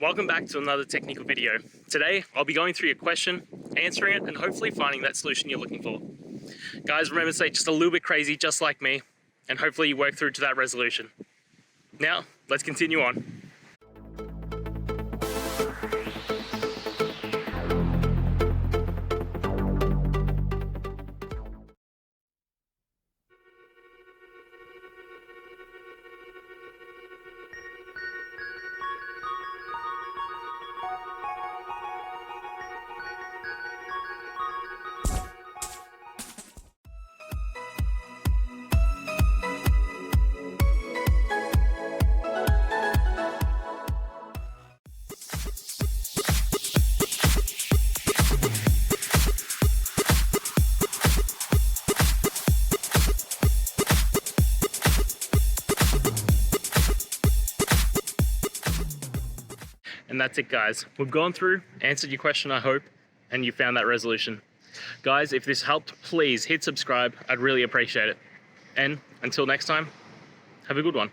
Welcome back to another technical video. Today, I'll be going through your question, answering it, and hopefully finding that solution you're looking for. Guys, remember to stay just a little bit crazy, just like me, and hopefully you work through to that resolution. Now, let's continue on. And that's it, guys. We've gone through, answered your question, I hope, and you found that resolution. Guys, if this helped, please hit subscribe. I'd really appreciate it. And until next time, have a good one.